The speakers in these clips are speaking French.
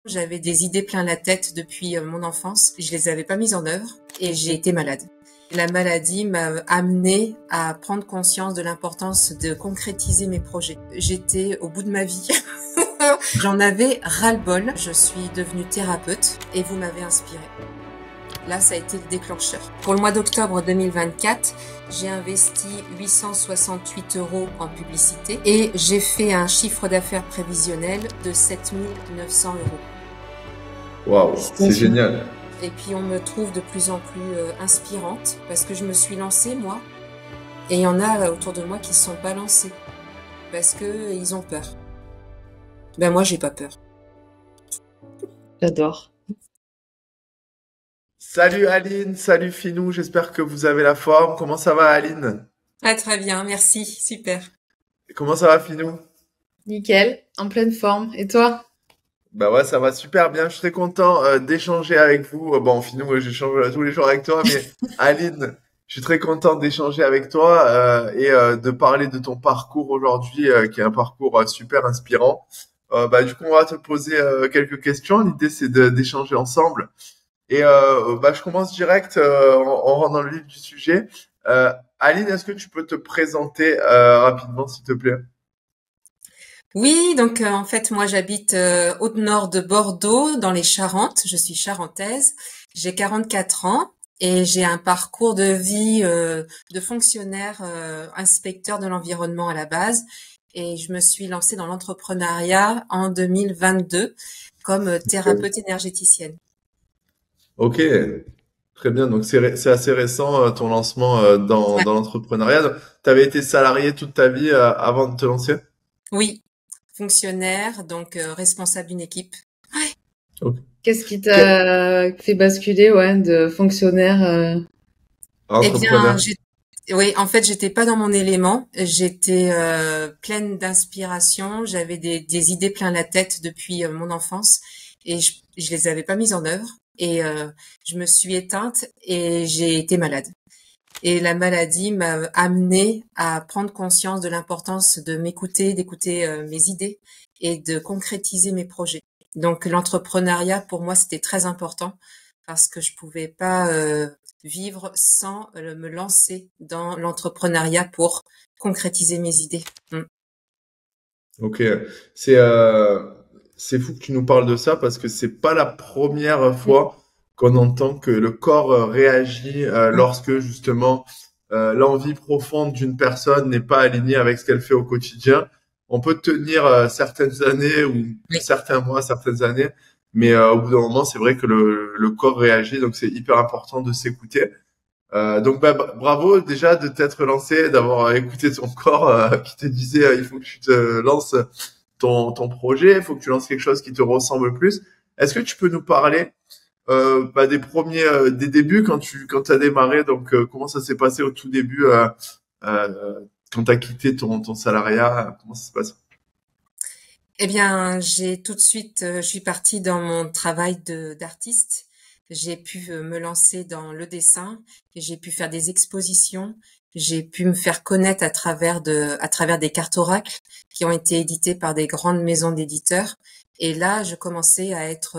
J'avais des idées plein la tête depuis mon enfance. Je les avais pas mises en œuvre et j'ai été malade. La maladie m'a amenée à prendre conscience de l'importance de concrétiser mes projets. J'étais au bout de ma vie. J'en avais ras-le-bol. Je suis devenue thérapeute et vous m'avez inspirée. Là, ça a été le déclencheur. Pour le mois d'octobre 2024, j'ai investi 868 € en publicité et j'ai fait un chiffre d'affaires prévisionnel de 7 900 €. Waouh, c'est génial. Et puis on me trouve de plus en plus inspirante parce que je me suis lancée moi et il y en a autour de moi qui ne sont pas lancés parce que ils ont peur. Ben moi j'ai pas peur. J'adore. Salut Aline, salut Finou, j'espère que vous avez la forme. Comment ça va Aline? Ah très bien, merci, super. Comment ça va Finou? Nickel, en pleine forme. Et toi? Bah ouais, ça va super bien. Je suis très content d'échanger avec vous. Bon, Finou, j'échange tous les jours avec toi, mais Aline, je suis très content d'échanger avec toi et de parler de ton parcours aujourd'hui, qui est un parcours super inspirant. Bah du coup, on va te poser quelques questions. L'idée, c'est d'échanger ensemble. Et bah, je commence direct, on rentre dans le vif du sujet. Aline, est-ce que tu peux te présenter rapidement, s'il te plaît? Oui, donc en fait moi j'habite au nord de Bordeaux, dans les Charentes. Je suis charentaise. J'ai 44 ans et j'ai un parcours de vie de fonctionnaire inspecteur de l'environnement à la base. Et je me suis lancée dans l'entrepreneuriat en 2022 comme thérapeute énergéticienne. Ok, très bien. Donc c'est assez récent ton lancement Ouais. dans l'entrepreneuriat. Tu avais été salarié toute ta vie avant de te lancer? Oui, fonctionnaire, donc responsable d'une équipe. Ouais. Ok. Qu'est-ce qui Quel t'a fait basculer, ouais, de fonctionnaire Eh bien, entrepreneur? oui, en fait, j'étais pas dans mon élément. J'étais pleine d'inspiration. J'avais des idées plein la tête depuis mon enfance et je les avais pas mises en œuvre. Et je me suis éteinte et j'ai été malade. Et la maladie m'a amenée à prendre conscience de l'importance de m'écouter, d'écouter mes idées et de concrétiser mes projets. Donc l'entrepreneuriat pour moi c'était très important parce que je pouvais pas vivre sans me lancer dans l'entrepreneuriat pour concrétiser mes idées. Mm. Ok, c'est euh, c'est fou que tu nous parles de ça parce que c'est pas la première Mm. fois qu'on entend que le corps réagit Mm. lorsque justement l'envie profonde d'une personne n'est pas alignée avec ce qu'elle fait au quotidien. On peut tenir certaines années ou Oui. certains mois, certaines années, mais au bout d'un moment, c'est vrai que le corps réagit, donc c'est hyper important de s'écouter. Donc bah, bravo déjà de t'être lancé, d'avoir écouté ton corps qui te disait il faut que tu te lances ton projet, il faut que tu lances quelque chose qui te ressemble plus. Est-ce que tu peux nous parler bah, des premiers des débuts quand t'as démarré, donc comment ça s'est passé au tout début quand t'as quitté ton salariat, comment ça se passe? Eh bien, j'ai tout de suite, je suis partie dans mon travail d'artiste. J'ai pu me lancer dans le dessin, et j'ai pu faire des expositions, j'ai pu me faire connaître à travers des cartes oracles qui ont été éditées par des grandes maisons d'éditeurs. Et là, je commençais à être,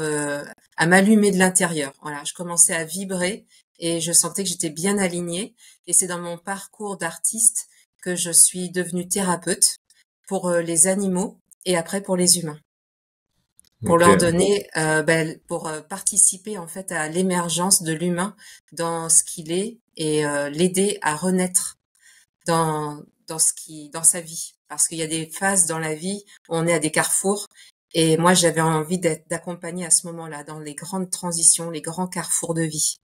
à m'allumer de l'intérieur. Voilà, je commençais à vibrer et je sentais que j'étais bien alignée. Et c'est dans mon parcours d'artiste que je suis devenue thérapeute pour les animaux et après pour les humains, pour Ok, leur donner, pour participer en fait à l'émergence de l'humain dans ce qu'il est et l'aider à renaître dans sa vie. Parce qu'il y a des phases dans la vie où on est à des carrefours et moi j'avais envie d'accompagner à ce moment-là dans les grandes transitions, les grands carrefours de vie.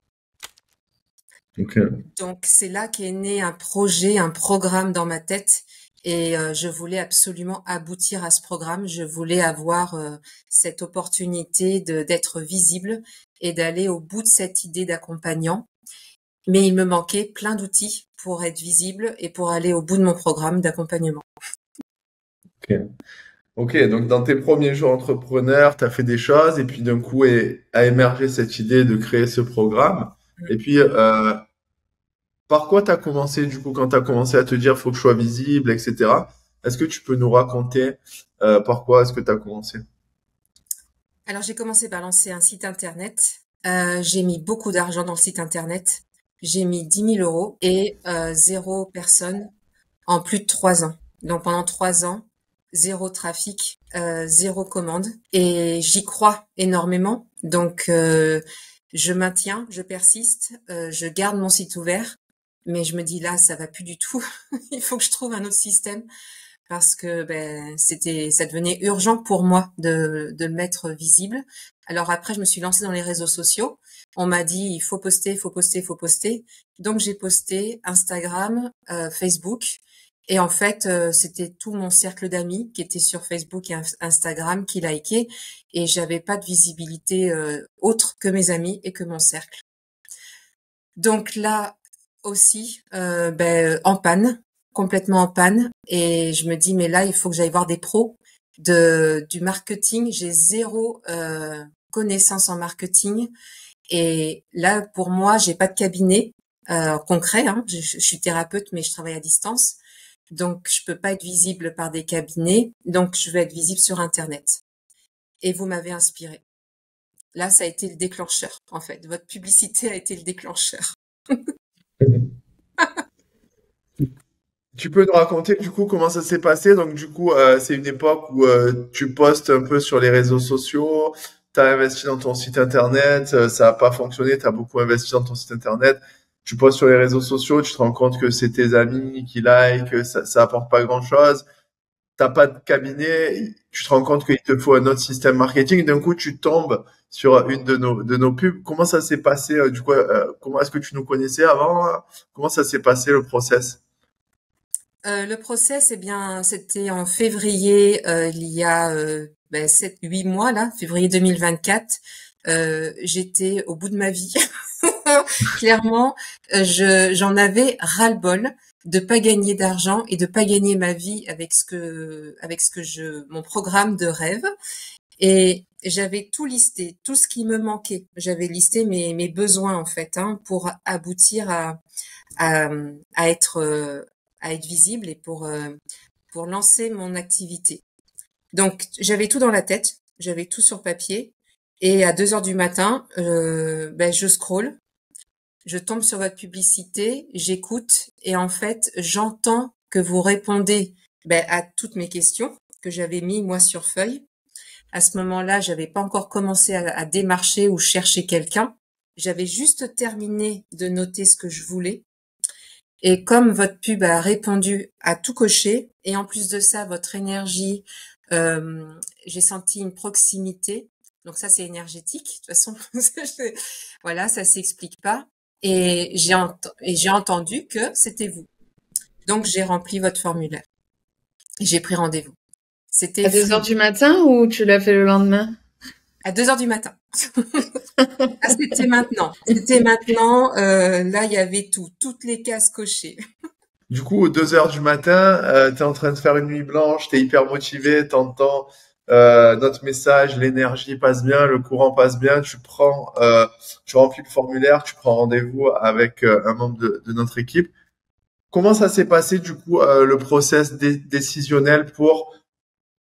ok. Donc c'est là qu'est né un projet, un programme dans ma tête et je voulais absolument aboutir à ce programme. Je voulais avoir cette opportunité de d'être visible et d'aller au bout de cette idée d'accompagnant. Mais il me manquait plein d'outils pour être visible et pour aller au bout de mon programme d'accompagnement. Ok. Ok, donc dans tes premiers jours entrepreneur, tu as fait des choses et puis d'un coup a émergé cette idée de créer ce programme. Et puis, par quoi tu as commencé du coup quand tu as commencé à te dire faut que je sois visible, etc. Est-ce que tu peux nous raconter par quoi est-ce que tu as commencé? Alors j'ai commencé par lancer un site internet. J'ai mis beaucoup d'argent dans le site internet. J'ai mis 10 000 € et 0 personne en plus de 3 ans. Donc pendant 3 ans, zéro trafic, zéro commande. Et j'y crois énormément. Donc je maintiens, je persiste, je garde mon site ouvert. Mais je me dis là, ça va plus du tout. Il faut que je trouve un autre système parce que ça devenait urgent pour moi de le mettre visible. Alors après, je me suis lancée dans les réseaux sociaux. On m'a dit il faut poster, il faut poster, il faut poster. Donc j'ai posté Instagram, Facebook. Et en fait, c'était tout mon cercle d'amis qui était sur Facebook et Instagram qui likaient. Et j'avais pas de visibilité autre que mes amis et que mon cercle. Donc là aussi, en panne, complètement en panne. Et je me dis, mais là, il faut que j'aille voir des pros du marketing. J'ai zéro connaissance en marketing. Et là, pour moi, j'ai pas de cabinet concret. Hein. Je suis thérapeute, mais je travaille à distance. Donc, je peux pas être visible par des cabinets. Donc, je vais être visible sur Internet. Et vous m'avez inspiré. Là, ça a été le déclencheur, en fait. Votre publicité a été le déclencheur. Tu peux nous raconter du coup comment ça s'est passé? Donc du coup, c'est une époque où tu postes un peu sur les réseaux sociaux, tu as investi dans ton site internet, ça n'a pas fonctionné, tu as beaucoup investi dans ton site internet, tu postes sur les réseaux sociaux, tu te rends compte que c'est tes amis qui like, que ça apporte pas grand-chose, t'as pas de cabinet, tu te rends compte qu'il te faut un autre système marketing, d'un coup tu tombes sur une de nos pubs. Comment ça s'est passé du coup, comment est-ce que tu nous connaissais avant? Comment ça s'est passé le process? Le process, eh bien, c'était en février, il y a 7-8 mois là, février 2024. J'étais au bout de ma vie. Clairement, j'en avais ras-le-bol de pas gagner d'argent et de pas gagner ma vie avec mon programme de rêve. Et j'avais tout listé, tout ce qui me manquait. J'avais listé mes besoins en fait, hein, pour aboutir à, à être euh, à être visible et pour lancer mon activité. Donc j'avais tout dans la tête, j'avais tout sur papier. Et à 2 heures du matin, je scrolle, je tombe sur votre publicité, j'écoute et en fait j'entends que vous répondez à toutes mes questions que j'avais mis moi sur feuille. À ce moment-là, j'avais pas encore commencé à démarcher ou chercher quelqu'un. J'avais juste terminé de noter ce que je voulais. Et comme votre pub a répondu à tout cocher, et en plus de ça, votre énergie, j'ai senti une proximité. Donc ça, c'est énergétique. De toute façon, voilà, ça s'explique pas. Et j'ai entendu que c'était vous. Donc j'ai rempli votre formulaire. J'ai pris rendez-vous. C'était À 2 heures fluide. du matin ou tu l'as fait le lendemain? À 2 heures du matin. Ah, c'était maintenant. C'était maintenant. Là, il y avait tout, toutes les cases cochées. Du coup, aux 2 heures du matin, tu es en train de faire une nuit blanche, tu es hyper motivé, t'entends notre message, l'énergie passe bien, le courant passe bien, tu remplis le formulaire, tu prends rendez-vous avec un membre de notre équipe. Comment ça s'est passé du coup le process décisionnel pour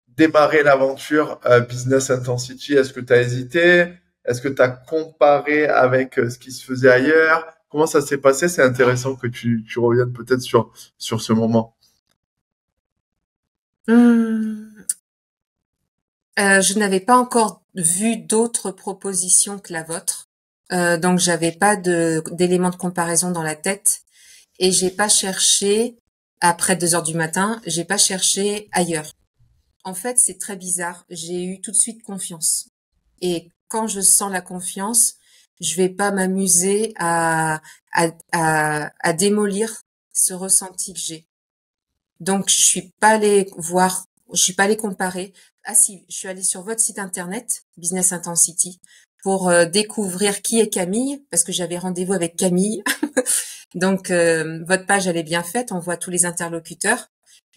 démarrer l'aventure Business Intensity? Est-ce que tu as hésité? Est-ce que tu as comparé avec ce qui se faisait ailleurs? Comment ça s'est passé? C'est intéressant que tu reviennes peut-être sur ce moment. Hum, je n'avais pas encore vu d'autres propositions que la vôtre, donc j'avais pas d'éléments de comparaison dans la tête et j'ai pas cherché après 2 heures du matin, j'ai pas cherché ailleurs. En fait, c'est très bizarre. J'ai eu tout de suite confiance. Et quand je sens la confiance, je vais pas m'amuser à démolir ce ressenti que j'ai. Donc, je suis pas allée comparer. Ah si, je suis allée sur votre site internet, Business Intensity, pour découvrir qui est Camille, parce que j'avais rendez-vous avec Camille. Donc, votre page, elle est bien faite, on voit tous les interlocuteurs.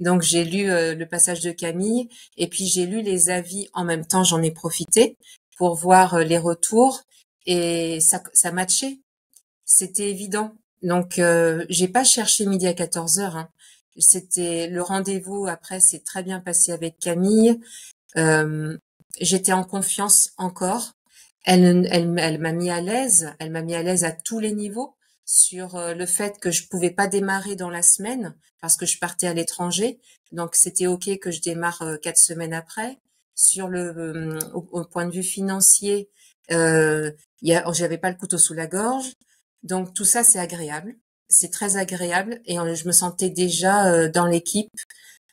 Donc, j'ai lu le passage de Camille, et puis j'ai lu les avis en même temps, j'en ai profité pour voir les retours, et ça matchait. C'était évident. Donc, j'ai pas cherché midi à 14 heures. Hein. C'était le rendez-vous. Après, c'est très bien passé avec Camille. Euh, j'étais en confiance encore. Elle m'a mis à l'aise. Elle m'a mis à l'aise à tous les niveaux sur le fait que je pouvais pas démarrer dans la semaine parce que je partais à l'étranger. Donc c'était ok que je démarre 4 semaines après. Sur au point de vue financier, j'avais pas le couteau sous la gorge. Donc tout ça c'est agréable. C'est très agréable et je me sentais déjà dans l'équipe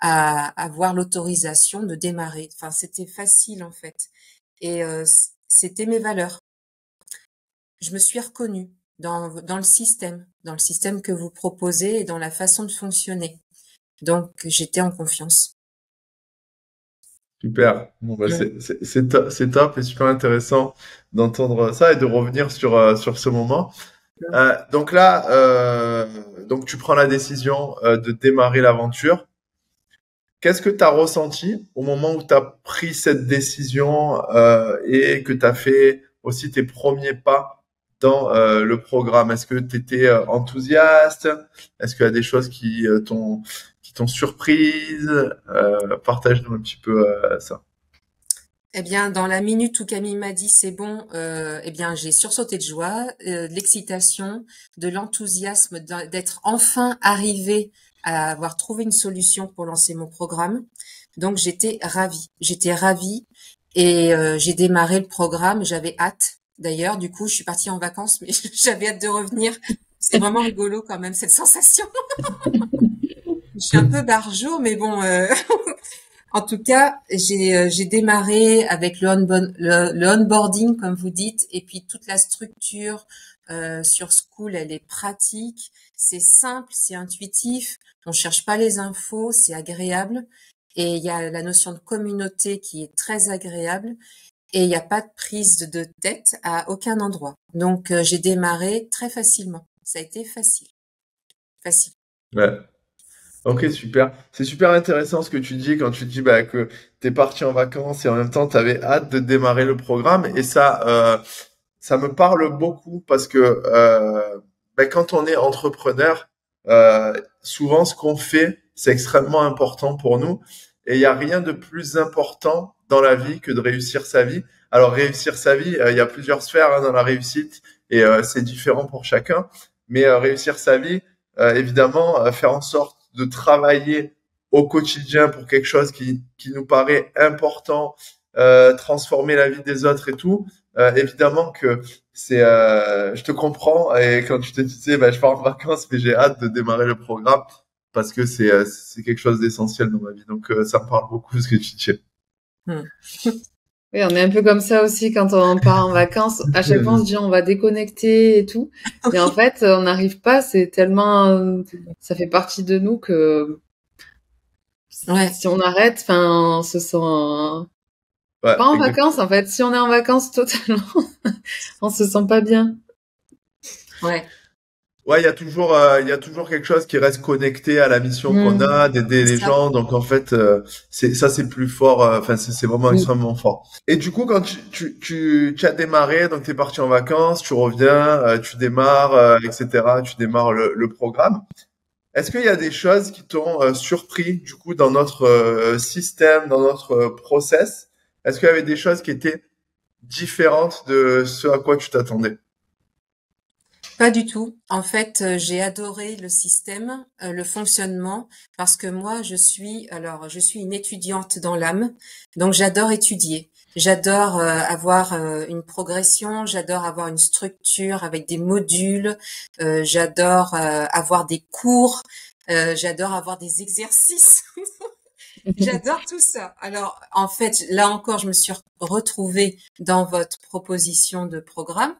à avoir l'autorisation de démarrer. Enfin c'était facile en fait. Et c'était mes valeurs. Je me suis reconnue dans le système que vous proposez et dans la façon de fonctionner. Donc, j'étais en confiance. Super. Bon, bah, Mm. c'est top et super intéressant d'entendre ça et de revenir sur ce moment. Donc là, donc tu prends la décision de démarrer l'aventure. Qu'est-ce que tu as ressenti au moment où tu as pris cette décision et que tu as fait aussi tes premiers pas dans le programme? Est-ce que tu étais enthousiaste? Est-ce qu'il y a des choses qui t'ont surprise? Partage-nous un petit peu ça. Eh bien, dans la minute où Camille m'a dit c'est bon, eh bien, j'ai sursauté de joie, de l'excitation, de l'enthousiasme d'être enfin arrivée à avoir trouvé une solution pour lancer mon programme. Donc, j'étais ravie. J'étais ravie et j'ai démarré le programme. J'avais hâte. D'ailleurs, du coup, je suis partie en vacances, mais j'avais hâte de revenir. C'est vraiment rigolo quand même cette sensation. Je suis un peu barjot, mais bon. En tout cas, j'ai démarré avec le onboarding, comme vous dites, et puis toute la structure sur School, elle est pratique, c'est simple, c'est intuitif, on cherche pas les infos, c'est agréable, et il y a la notion de communauté qui est très agréable, et il n'y a pas de prise de tête à aucun endroit. Donc j'ai démarré très facilement. Ça a été facile, facile. Ouais. Ok, super. C'est super intéressant ce que tu dis quand tu dis bah, que t'es parti en vacances et en même temps t'avais hâte de démarrer le programme. Et ça me parle beaucoup parce que bah, quand on est entrepreneur, souvent ce qu'on fait, c'est extrêmement important pour nous. Et il n'y a rien de plus important dans la vie que de réussir sa vie. Alors réussir sa vie, il y a plusieurs sphères hein, dans la réussite et c'est différent pour chacun. Mais réussir sa vie, évidemment, faire en sorte de travailler au quotidien pour quelque chose qui nous paraît important, transformer la vie des autres et tout, évidemment que je te comprends et quand tu te disais, bah, je pars en vacances, mais j'ai hâte de démarrer le programme parce que c'est quelque chose d'essentiel dans ma vie. Donc, ça me parle beaucoup ce que tu dis. Hmm. Oui, on est un peu comme ça aussi quand on part en vacances. À chaque fois, on se dit on va déconnecter et tout. Et en fait, on n'arrive pas. C'est tellement, ça fait partie de nous que Ouais. si on arrête, enfin, on se sent Ouais, pas en exact. vacances. En fait, si on est en vacances totalement, on se sent pas bien. Ouais. Ouais, il y a toujours quelque chose qui reste connecté à la mission qu'on Mm. a, d'aider C'est les ça. gens. Donc en fait, c'est plus fort. Enfin, c'est vraiment Oui. extrêmement fort. Et du coup, quand tu as démarré, donc t'es parti en vacances, tu reviens, tu démarres, etc. Tu démarres le programme. Est-ce qu'il y a des choses qui t'ont surpris du coup dans notre système, dans notre process? Est-ce qu'il y avait des choses qui étaient différentes de ce à quoi tu t'attendais? Pas du tout. En fait, j'ai adoré le système, le fonctionnement, parce que moi, je suis une étudiante dans l'âme, donc j'adore étudier. J'adore avoir une progression, j'adore avoir une structure avec des modules, j'adore avoir des cours, j'adore avoir des exercices. J'adore tout ça. Alors, en fait, là encore, je me suis retrouvée dans votre proposition de programme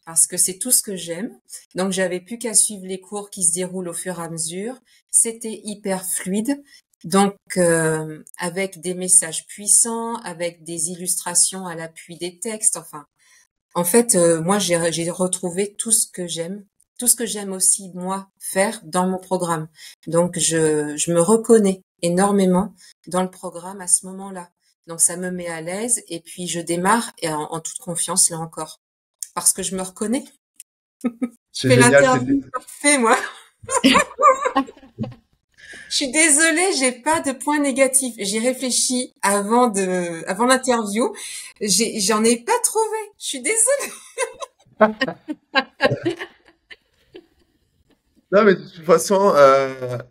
parce que c'est tout ce que j'aime. Donc, j'avais plus qu'à suivre les cours qui se déroulent au fur et à mesure. C'était hyper fluide. Donc, avec des messages puissants, avec des illustrations à l'appui des textes. Enfin, en fait, moi, j'ai retrouvé tout ce que j'aime. Tout ce que j'aime aussi, moi, faire dans mon programme. Donc, je me reconnais énormément dans le programme à ce moment-là. Donc, ça me met à l'aise et puis je démarre et en toute confiance, là encore. Parce que je me reconnais. Je C'est fais génial. l'interview parfait, moi. Je suis désolée, j'ai pas de points négatifs. J'ai réfléchi avant l'interview. J'en ai pas trouvé. Je suis désolée. Non, mais de toute façon,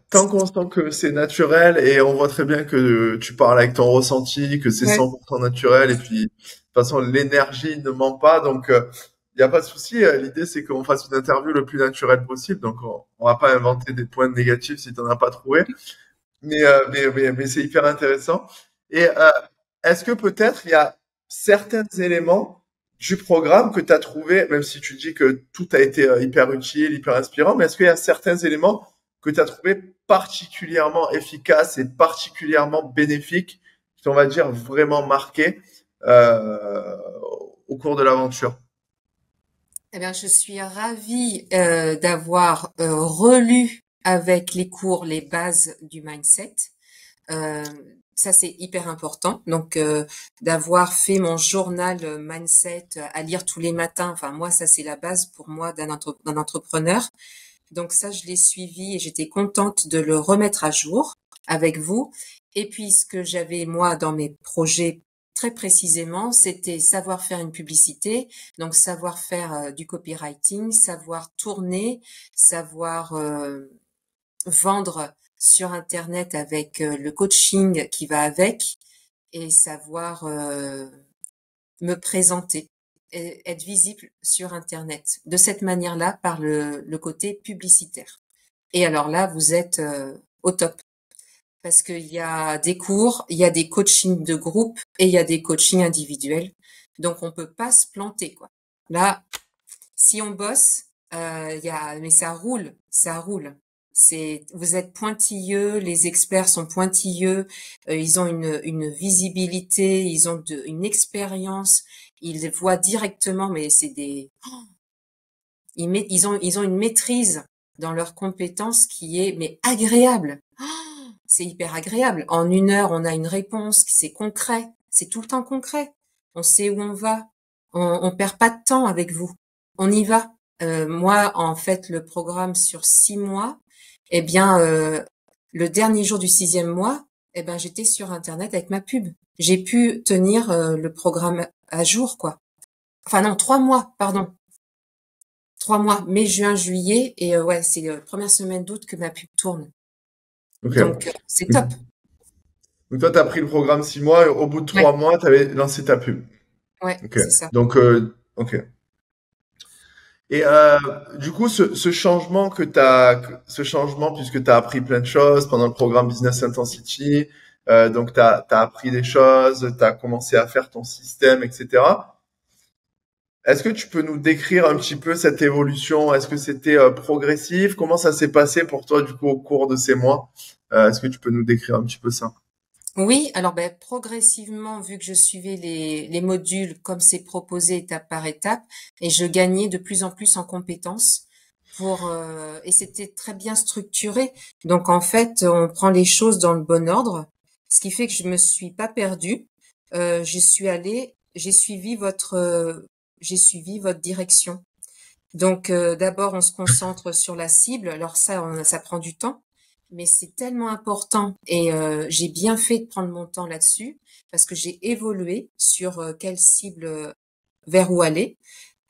tant qu'on sent que c'est naturel et on voit très bien que tu parles avec ton ressenti, que c'est Ouais. 100% naturel et puis de toute façon l'énergie ne ment pas, donc il n'y a pas de souci. L'idée c'est qu'on fasse une interview le plus naturelle possible, donc on va pas inventer des points négatifs si tu n'en as pas trouvé. Mais c'est hyper intéressant. Et est-ce que peut-être il y a certains éléments du programme que tu as trouvé, même si tu dis que tout a été hyper utile, hyper inspirant, mais est-ce qu'il y a certains éléments que tu as trouvé particulièrement efficaces et particulièrement bénéfiques, qui, on va dire, vraiment marqués euh, au cours de l'aventure? Eh bien, je suis ravie d'avoir relu avec les cours les bases du mindset. Euh, Ça, c'est hyper important. Donc, d'avoir fait mon journal mindset à lire tous les matins. Enfin, moi, ça, c'est la base pour moi d'un entrepreneur. Donc, ça, je l'ai suivi et j'étais contente de le remettre à jour avec vous. Et puis, ce que j'avais, moi, dans mes projets très précisément, c'était savoir faire une publicité, donc savoir faire du copywriting, savoir tourner, savoir vendre sur Internet avec le coaching qui va avec et savoir me présenter, et être visible sur Internet. De cette manière-là, par le côté publicitaire. Et alors là, vous êtes au top. Parce qu'il y a des cours, il y a des coachings de groupe et il y a des coachings individuels. Donc, on peut pas se planter, quoi. Là, si on bosse, mais ça roule, ça roule. Vous êtes pointilleux, les experts sont pointilleux, ils ont une visibilité, ils ont une expérience, ils voient directement, mais ils ont une maîtrise dans leurs compétences qui est, mais agréable. C'est hyper agréable. En 1 heure, on a une réponse, c'est concret, c'est tout le temps concret. On sait où on va, on perd pas de temps avec vous. On y va. Moi, en fait, le programme sur 6 mois, eh bien, le dernier jour du 6e mois, eh ben, j'étais sur Internet avec ma pub. J'ai pu tenir le programme à jour, quoi. Enfin non, 3 mois, pardon. 3 mois, mai, juin, juillet, et ouais, c'est la première semaine d'août que ma pub tourne. Ok. Donc, c'est top. Donc toi, tu as pris le programme 6 mois et au bout de Ouais, 3 mois, tu avais lancé ta pub. ouais, Ok. c'est ça. Donc, ok. Et du coup, ce changement, puisque tu as appris plein de choses pendant le programme Business Intensity, donc tu as appris des choses, tu as commencé à faire ton système, etc. Est-ce que tu peux nous décrire un petit peu cette évolution? Est-ce que c'était progressif? Comment ça s'est passé pour toi, du coup, au cours de ces mois? Est-ce que tu peux nous décrire un petit peu ça? Oui, alors ben, progressivement, vu que je suivais les modules comme c'est proposé étape par étape, et je gagnais de plus en plus en compétences et c'était très bien structuré. Donc en fait, on prend les choses dans le bon ordre, ce qui fait que je me suis pas perdue. J'ai suivi votre direction. Donc d'abord, on se concentre sur la cible. Alors ça, ça prend du temps, mais c'est tellement important et j'ai bien fait de prendre mon temps là-dessus parce que j'ai évolué sur quelle cible, vers où aller.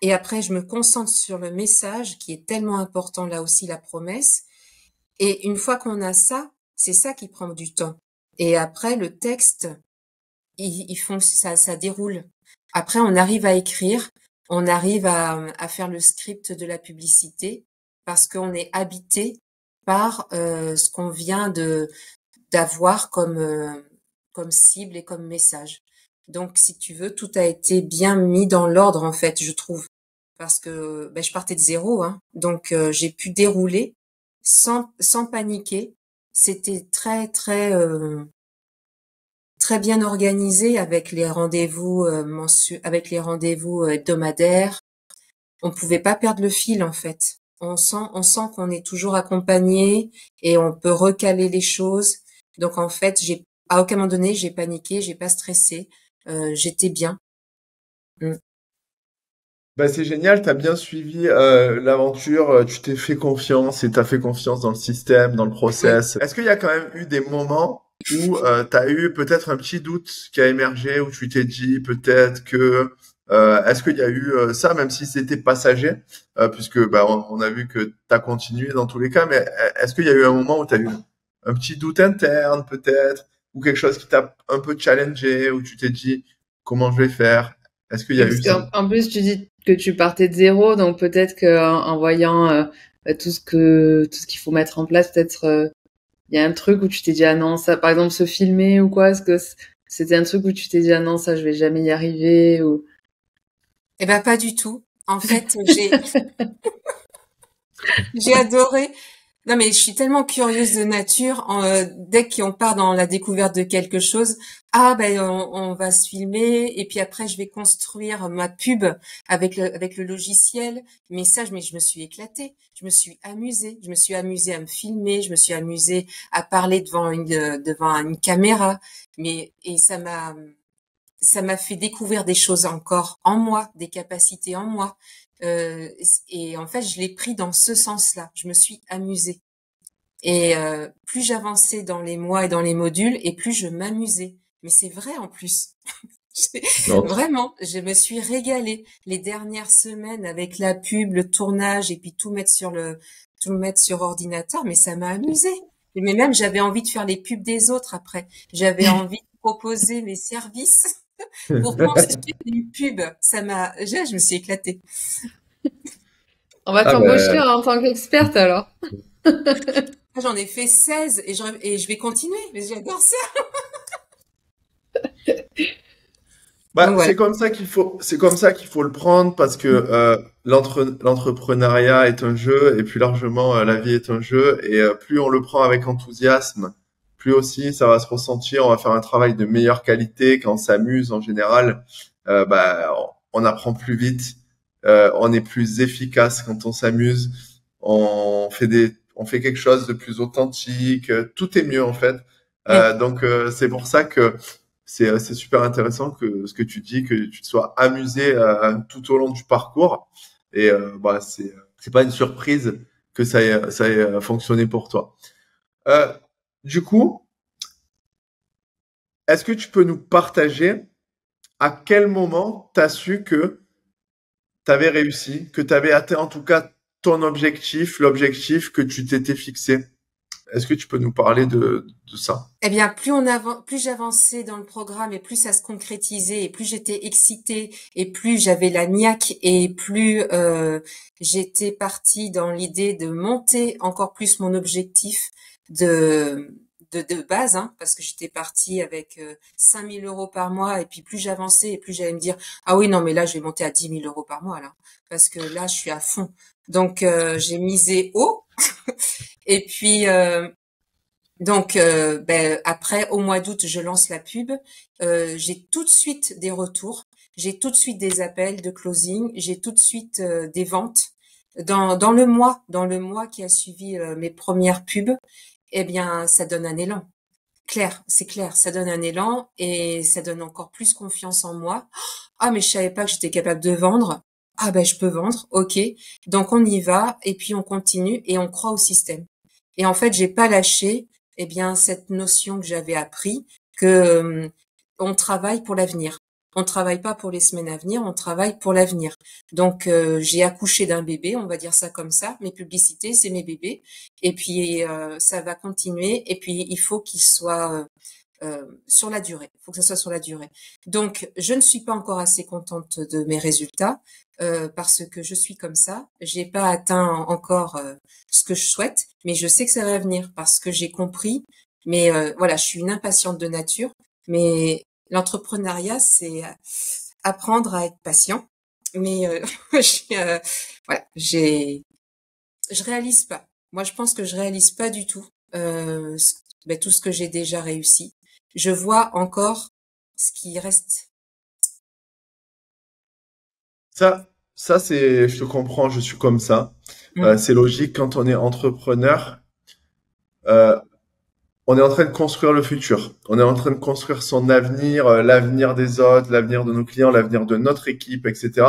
Et après, je me concentre sur le message qui est tellement important là aussi, la promesse. Et une fois qu'on a ça, c'est ça qui prend du temps. Et après, le texte, ils font ça déroule. Après, on arrive à écrire, on arrive à faire le script de la publicité parce qu'on est habité par ce qu'on vient de d'avoir comme cible et comme message. Donc, si tu veux, tout a été bien mis dans l'ordre en fait, je trouve, parce que ben, je partais de zéro, hein. Donc, j'ai pu dérouler sans paniquer. C'était très bien organisé avec les rendez-vous avec les rendez-vous hebdomadaires. On pouvait pas perdre le fil en fait. On sent qu'on est toujours accompagné et on peut recaler les choses. Donc en fait, à aucun moment donné, j'ai paniqué, j'ai pas stressé. J'étais bien. Mm. Bah, c'est génial, t'as bien suivi l'aventure, tu t'es fait confiance et t'as fait confiance dans le système, dans le Oui. process. Est-ce qu'il y a quand même eu des moments où t'as eu peut-être un petit doute qui a émergé, où tu t'es dit peut-être que est-ce qu'il y a eu ça, même si c'était passager, puisque bah on a vu que t'as continué dans tous les cas, mais est-ce qu'il y a eu un moment où t'as eu un petit doute interne peut-être, ou quelque chose qui t'a un peu challengé, où tu t'es dit comment je vais faire? Est-ce qu'il y Et a parce eu ça? qu'en plus, tu dis que tu partais de zéro, donc peut-être que en voyant tout ce qu'il faut mettre en place, peut-être il y a un truc où tu t'es dit ah non ça, par exemple se filmer ou quoi, est-ce que c'était un truc où tu t'es dit ah non ça je vais jamais y arriver ou Eh ben pas du tout. En fait, j'ai adoré. Non, mais je suis tellement curieuse de nature. Dès qu'on part dans la découverte de quelque chose, ah ben on va se filmer et puis après je vais construire ma pub avec le logiciel. Mais ça, je me suis éclatée. Je me suis amusée. Je me suis amusée à me filmer. Je me suis amusée à parler devant une caméra. Mais et ça m'a fait découvrir des choses encore en moi, des capacités en moi. Euh, et en fait, je l'ai pris dans ce sens-là. Je me suis amusée. Et plus j'avançais dans les mois et dans les modules, et plus je m'amusais. Mais c'est vrai en plus. Non. Vraiment, je me suis régalée les dernières semaines avec la pub, le tournage, et puis tout mettre sur ordinateur. Mais ça m'a amusée. Mais même, j'avais envie de faire les pubs des autres après. J'avais envie de proposer mes services pour construire une pub. Je me suis éclatée. on va Ah t'embaucher ben, en tant qu'experte alors. J'en ai fait 16 et je vais continuer, mais j'adore ça. bah, Donc voilà. c'est comme ça qu'il faut le prendre parce que l'entrepreneuriat est un jeu et plus largement la vie est un jeu et plus on le prend avec enthousiasme, plus aussi ça va se ressentir. On va faire un travail de meilleure qualité quand on s'amuse en général. Bah, on apprend plus vite, on est plus efficace quand on s'amuse. On fait quelque chose de plus authentique. Tout est mieux en fait. Oui. Donc c'est pour ça que c'est super intéressant que ce que tu dis, que tu te sois amusé tout au long du parcours. Et bah, c'est pas une surprise que ça ait fonctionné pour toi. Euh, du coup, est-ce que tu peux nous partager à quel moment tu as su que tu avais réussi, que tu avais atteint en tout cas ton objectif, l'objectif que tu t'étais fixé? Est-ce que tu peux nous parler de ça? Eh bien, plus j'avançais dans le programme et plus ça se concrétisait et plus j'étais excitée et plus j'avais la niaque et plus j'étais partie dans l'idée de monter encore plus mon objectif de de base, hein, parce que j'étais partie avec 5 000 euros par mois et puis plus j'avançais et plus j'allais me dire ah oui non mais là je vais monter à 10 000 euros par mois là parce que là je suis à fond. Donc j'ai misé haut et puis donc, ben, après, au mois d'août, je lance la pub. J'ai tout de suite des retours, j'ai tout de suite des appels de closing, j'ai tout de suite des ventes. Dans le mois qui a suivi mes premières pubs, eh bien, ça donne un élan. Clair, c'est clair, ça donne un élan et ça donne encore plus confiance en moi. Ah, mais je savais pas que j'étais capable de vendre. Ah ben, je peux vendre, ok. Donc on y va et puis on continue et on croit au système. Et en fait, j'ai pas lâché, eh bien, cette notion que j'avais appris que on travaille pour l'avenir. On travaille pas pour les semaines à venir, on travaille pour l'avenir. Donc, j'ai accouché d'un bébé, on va dire ça comme ça. Mes publicités, c'est mes bébés. Et puis, ça va continuer. Et puis, il faut qu'il soit sur la durée. Il faut que ça soit sur la durée. Donc, je ne suis pas encore assez contente de mes résultats parce que je suis comme ça. J'ai pas atteint encore ce que je souhaite, mais je sais que ça va venir parce que j'ai compris. Mais voilà, je suis une impatiente de nature. Mais l'entrepreneuriat, c'est apprendre à être patient. Mais voilà, je réalise pas. Moi, je pense que je réalise pas du tout tout ce que j'ai déjà réussi. Je vois encore ce qui reste. Ça c'est, je te comprends, je suis comme ça. Mm. C'est logique quand on est entrepreneur. euh, on est en train de construire le futur. On est en train de construire son avenir, l'avenir des autres, l'avenir de nos clients, l'avenir de notre équipe, etc.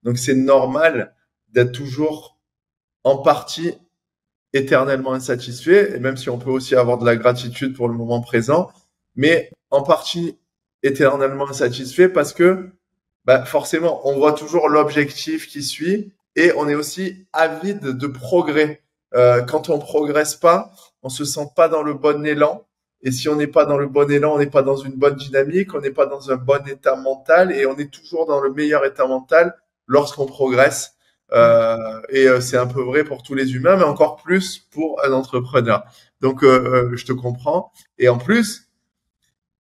Donc, c'est normal d'être toujours en partie éternellement insatisfait, et même si on peut aussi avoir de la gratitude pour le moment présent, mais en partie éternellement insatisfait parce que forcément, on voit toujours l'objectif qui suit et on est aussi avide de progrès. Quand on progresse pas, on se sent pas dans le bon élan. Et si on n'est pas dans le bon élan, on n'est pas dans une bonne dynamique, on n'est pas dans un bon état mental et on est toujours dans le meilleur état mental lorsqu'on progresse. C'est un peu vrai pour tous les humains, mais encore plus pour un entrepreneur. Donc, je te comprends. Et en plus,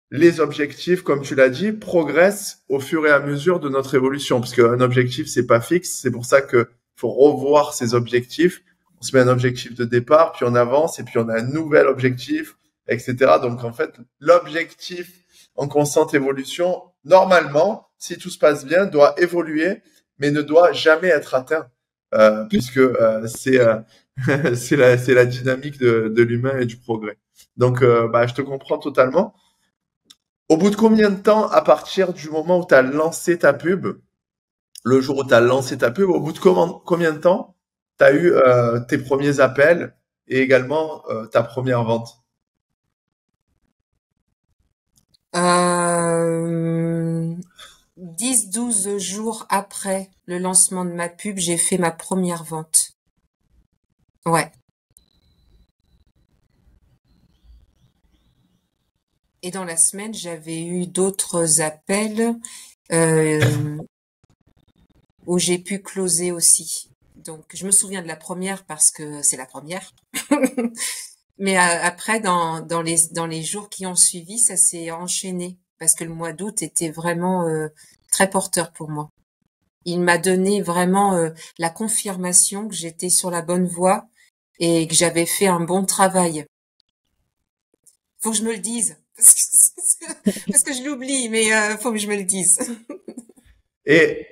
les objectifs, comme tu l'as dit, progressent au fur et à mesure de notre évolution, parce qu'un objectif, c'est pas fixe. C'est pour ça que faut revoir ses objectifs. On se met un objectif de départ, puis on avance, et puis on a un nouvel objectif, etc. Donc, en fait, l'objectif en constante évolution, normalement, si tout se passe bien, doit évoluer, mais ne doit jamais être atteint, puisque c'est la dynamique de l'humain et du progrès. Donc, je te comprends totalement. Au bout de combien de temps, à partir du moment où tu as lancé ta pub, le jour où tu as lancé ta pub, au bout de combien de temps tu as eu tes premiers appels et également ta première vente? 10-12 jours après le lancement de ma pub, j'ai fait ma première vente. Ouais. Et dans la semaine, j'avais eu d'autres appels où j'ai pu closer aussi. Donc, je me souviens de la première parce que c'est la première. Mais après, dans les jours qui ont suivi, ça s'est enchaîné parce que le mois d'août était vraiment très porteur pour moi. Il m'a donné vraiment la confirmation que j'étais sur la bonne voie et que j'avais fait un bon travail. Faut que je me le dise parce que je l'oublie, mais faut que je me le dise. Et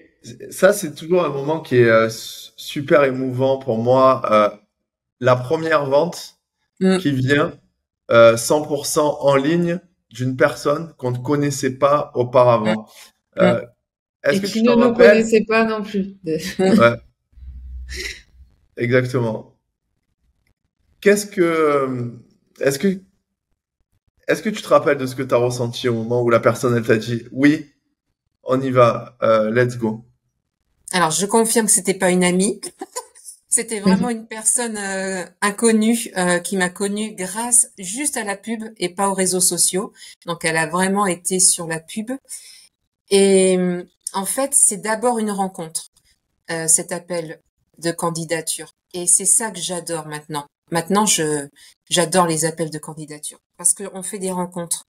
ça, c'est toujours un moment qui est super émouvant pour moi. La première vente qui vient 100% en ligne d'une personne qu'on ne connaissait pas auparavant. Est-ce Et que qui tu ne t'en nous rappelles? connaissait pas non plus. Ouais, exactement. Qu'est-ce que, est-ce que, est-ce que tu te rappelles de ce que tu as ressenti au moment où la personne, elle t'a dit, oui, on y va, let's go. Alors, je confirme que c'était pas une amie. C'était vraiment une personne inconnue qui m'a connue grâce juste à la pub et pas aux réseaux sociaux. Donc, elle a vraiment été sur la pub. Et en fait, c'est d'abord une rencontre, cet appel de candidature. Et c'est ça que j'adore maintenant. Maintenant, j'adore les appels de candidature parce qu'on fait des rencontres.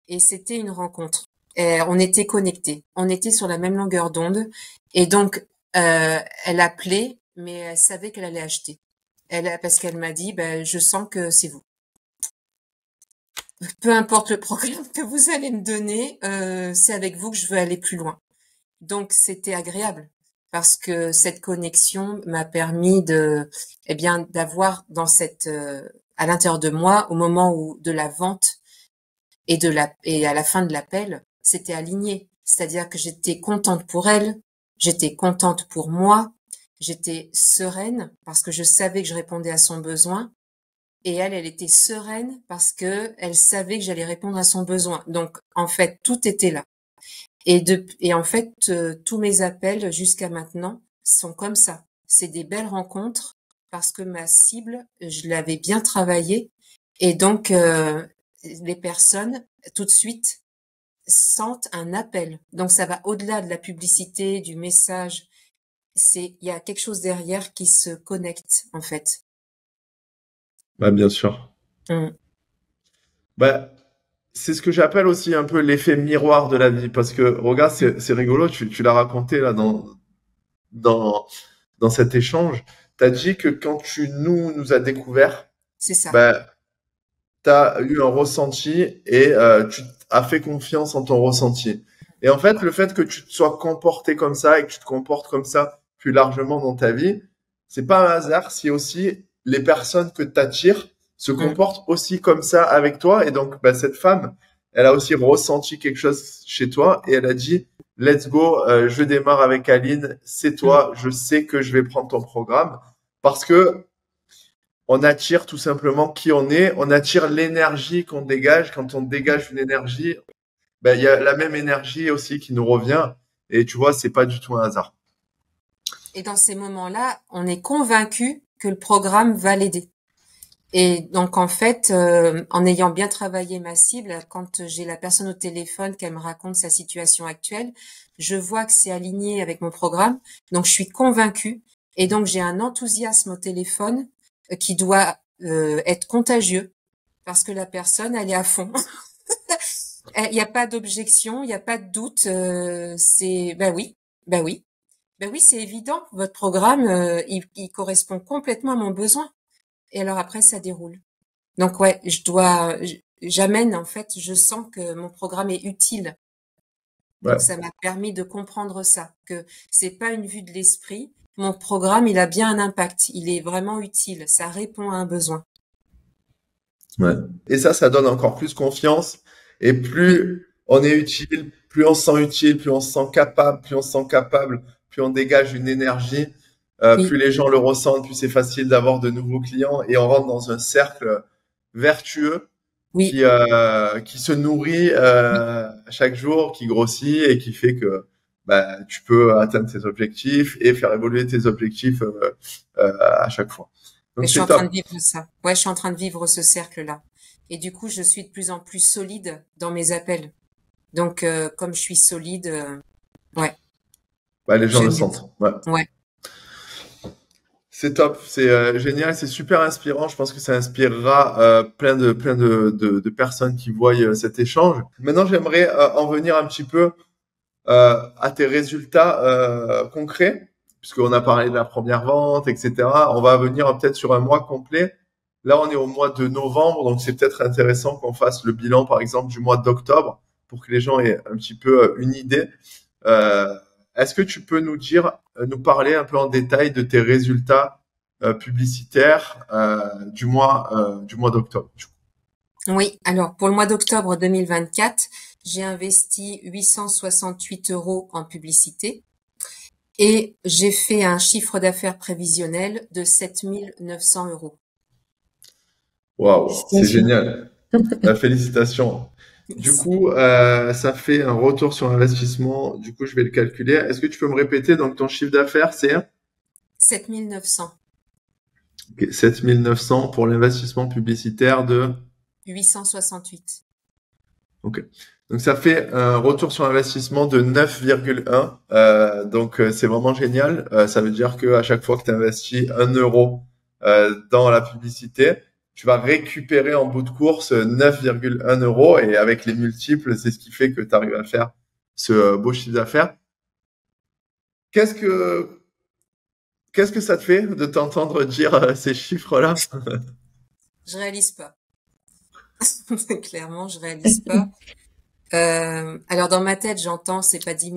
Et c'était une rencontre. Et on était connectés. On était sur la même longueur d'onde. Et donc, elle appelait, mais elle savait qu'elle allait acheter. Parce qu'elle m'a dit, je sens que c'est vous. Peu importe le programme que vous allez me donner, c'est avec vous que je veux aller plus loin. Donc, c'était agréable parce que cette connexion m'a permis d'avoir dans à l'intérieur de moi, au moment de la vente et à la fin de l'appel, c'était aligné. C'est-à-dire que j'étais contente pour elle, j'étais contente pour moi, j'étais sereine parce que je savais que je répondais à son besoin. Et elle était sereine parce que elle savait que j'allais répondre à son besoin. Donc, en fait, tout était là. Et en fait, tous mes appels jusqu'à maintenant sont comme ça. C'est des belles rencontres parce que ma cible, je l'avais bien travaillée. Et donc, les personnes, tout de suite, sentent un appel. Donc, ça va au-delà de la publicité, du message. Il y a quelque chose derrière qui se connecte, en fait. Bien sûr. C'est ce que j'appelle aussi un peu l'effet miroir de la vie, parce que regarde, c'est rigolo, tu l'as raconté là dans cet échange. T'as dit que quand tu nous as découvert, c'est ça. T'as eu un ressenti et tu as fait confiance en ton ressenti. Et en fait, le fait que tu te sois comporté comme ça et que tu te comportes comme ça plus largement dans ta vie, c'est pas un hasard si aussi les personnes que t'attires se comportent aussi comme ça avec toi. Et donc, cette femme, elle a aussi ressenti quelque chose chez toi et elle a dit, let's go, je démarre avec Aline, c'est toi, je sais que je vais prendre ton programme parce que on attire tout simplement qui on est, on attire l'énergie qu'on dégage. Quand on dégage une énergie, ben, il y a la même énergie aussi qui nous revient. Et tu vois, c'est pas du tout un hasard. Et dans ces moments-là, on est convaincu que le programme va l'aider. Et donc en fait, en ayant bien travaillé ma cible, quand j'ai la personne au téléphone qu'elle me raconte sa situation actuelle, je vois que c'est aligné avec mon programme, donc je suis convaincue et donc j'ai un enthousiasme au téléphone qui doit être contagieux parce que la personne elle est à fond. Il n'y a pas d'objection, il n'y a pas de doute, c'est bah oui, bah oui. Ben oui, c'est évident. Votre programme, il correspond complètement à mon besoin. Et alors après, ça déroule. Donc ouais, j'amène en fait, je sens que mon programme est utile. Donc Ouais. ça m'a permis de comprendre ça, que c'est pas une vue de l'esprit. Mon programme, il a bien un impact. Il est vraiment utile. Ça répond à un besoin. Ouais. Et ça donne encore plus confiance. Et Oui, plus on est utile, plus on se sent capable, plus on dégage une énergie, plus oui, les gens le ressentent, plus c'est facile d'avoir de nouveaux clients et on rentre dans un cercle vertueux oui, qui se nourrit oui. chaque jour, qui grossit et qui fait que bah, tu peux atteindre tes objectifs et faire évoluer tes objectifs à chaque fois. Mais Donc je suis c'est en train de top. vivre ça. Ouais, je suis en train de vivre ce cercle-là. Et du coup, je suis de plus en plus solide dans mes appels. Donc, comme je suis solide, ouais, Bah, les gens le j'aime bien. sentent. Ouais. Ouais, C'est top, c'est génial, c'est super inspirant. Je pense que ça inspirera plein de personnes qui voient cet échange. Maintenant, j'aimerais en venir un petit peu à tes résultats concrets, puisqu'on a parlé de la première vente, etc. On va venir peut-être sur un mois complet. Là, on est au mois de novembre, donc c'est peut-être intéressant qu'on fasse le bilan, par exemple, du mois d'octobre, pour que les gens aient un petit peu une idée. Euh, Est-ce que tu peux nous dire, nous parler un peu en détail de tes résultats publicitaires du mois d'octobre? oui. Alors, pour le mois d'octobre 2024, j'ai investi 868 euros en publicité et j'ai fait un chiffre d'affaires prévisionnel de 7 900 euros. Waouh, c'est Félicitations. génial. Félicitations. Du Merci. coup, ça fait un retour sur investissement. Du coup, je vais le calculer. Est-ce que tu peux me répéter, donc ton chiffre d'affaires, c'est 7 900. 7 900 pour l'investissement publicitaire de... 868. Ok. Donc ça fait un retour sur investissement de 9,1. Donc c'est vraiment génial. Ça veut dire que à chaque fois que tu investis 1 euro dans la publicité, tu vas récupérer en bout de course 9,1 euros. Et avec les multiples, c'est ce qui fait que tu arrives à faire ce beau chiffre d'affaires. Qu'est-ce que qu'est-ce que ça te fait de t'entendre dire ces chiffres-là? Je réalise pas. Clairement, je réalise pas. Alors, dans ma tête, j'entends, c'est pas 10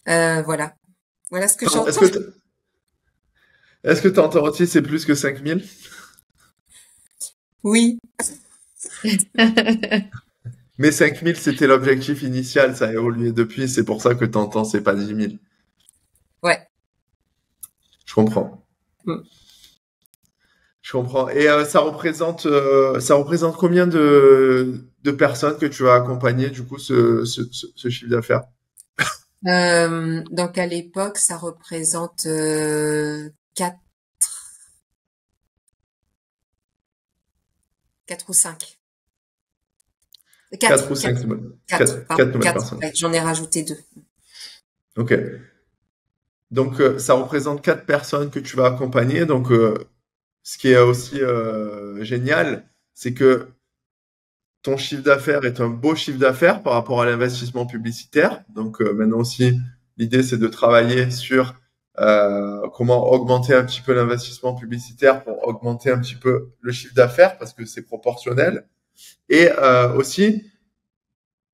000. Voilà. Voilà ce que Est-ce j'entends. que est-ce que tu entends aussi c'est plus que 5 000? Oui. Mais 5 000, c'était l'objectif initial, ça a évolué depuis, c'est pour ça que t'entends, c'est pas 10 000. Ouais. Je comprends. Mm. Je comprends. Et ça représente combien de personnes que tu vas accompagner, du coup, ce chiffre d'affaires? Donc à l'époque, ça représente 4, 4 ou 5. 4 4, ou 5 4, nouvelles, 4, pardon, 4 nouvelles 4. personnes. Ouais, j'en ai rajouté 2. Ok. Donc, ça représente 4 personnes que tu vas accompagner. Donc, ce qui est aussi génial, c'est que ton chiffre d'affaires est un beau chiffre d'affaires par rapport à l'investissement publicitaire. Donc maintenant aussi, l'idée c'est de travailler sur comment augmenter un petit peu l'investissement publicitaire pour augmenter un petit peu le chiffre d'affaires parce que c'est proportionnel. Et aussi,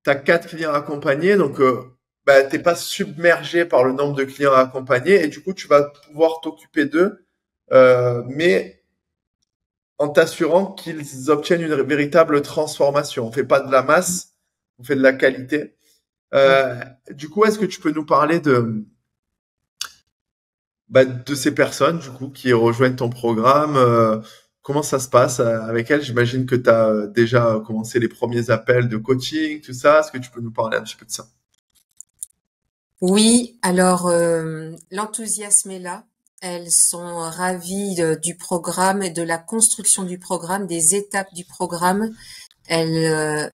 tu as 4 clients accompagnés, donc bah, t'es pas submergé par le nombre de clients accompagnés et du coup tu vas pouvoir t'occuper d'eux, mais en t'assurant qu'ils obtiennent une véritable transformation. On fait pas de la masse, on fait de la qualité. Du coup, est-ce que tu peux nous parler de ces personnes, du coup, qui rejoignent ton programme? Comment ça se passe avec elles? J'imagine que tu as déjà commencé les premiers appels de coaching, tout ça. Est-ce que tu peux nous parler un petit peu de ça? Oui, alors l'enthousiasme est là. Elles sont ravies du programme et de la construction du programme, des étapes du programme. Elles,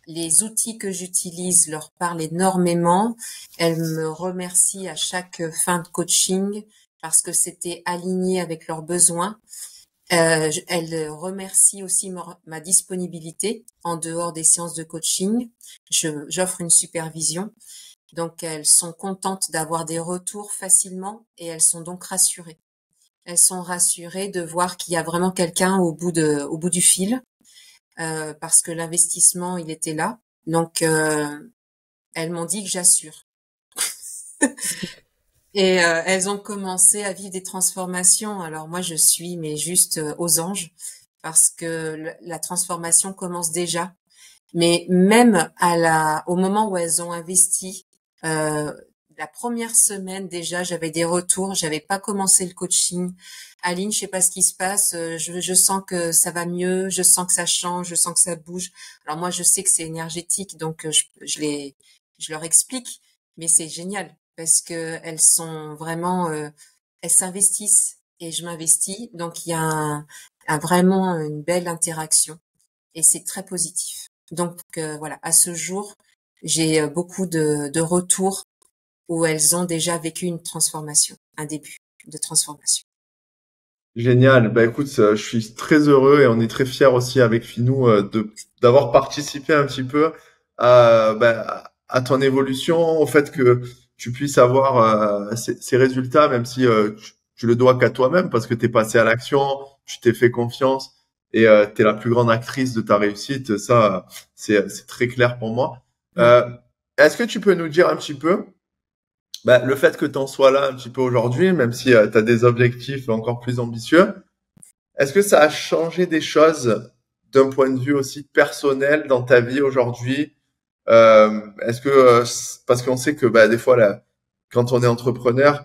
les outils que j'utilise leur parlent énormément. Elles me remercient à chaque fin de coaching parce que c'était aligné avec leurs besoins. Elles remercient aussi ma disponibilité en dehors des séances de coaching. J'offre une supervision. Donc, elles sont contentes d'avoir des retours facilement et elles sont donc rassurées. Elles sont rassurées de voir qu'il y a vraiment quelqu'un au bout du fil, parce que l'investissement, il était là. Donc, elles m'ont dit que j'assure. Et elles ont commencé à vivre des transformations. Alors moi, je suis mais juste aux anges parce que la transformation commence déjà. Mais même au moment où elles ont investi, euh, la première semaine déjà, j'avais des retours. J'avais pas commencé le coaching. Aline, je sais pas ce qui se passe. Je sens que ça va mieux. Je sens que ça change. Je sens que ça bouge. Alors moi, je sais que c'est énergétique, donc je leur explique. Mais c'est génial parce que elles sont vraiment, elles s'investissent et je m'investis. Donc il y a vraiment une belle interaction et c'est très positif. Donc voilà, à ce jour, j'ai beaucoup de retours où elles ont déjà vécu une transformation, un début de transformation. Génial. Bah écoute, je suis très heureux et on est très fiers aussi avec Finou d'avoir participé un petit peu à ton évolution, au fait que tu puisses avoir ces résultats, même si tu le dois qu'à toi-même parce que tu es passé à l'action, tu t'es fait confiance et tu es la plus grande actrice de ta réussite. Ça, c'est très clair pour moi. Mm. Est-ce que tu peux nous dire un petit peu le fait que tu en sois là un petit peu aujourd'hui, même si tu as des objectifs encore plus ambitieux, est-ce que ça a changé des choses d'un point de vue aussi personnel dans ta vie aujourd'hui? Est-ce que parce qu'on sait que des fois là, quand on est entrepreneur,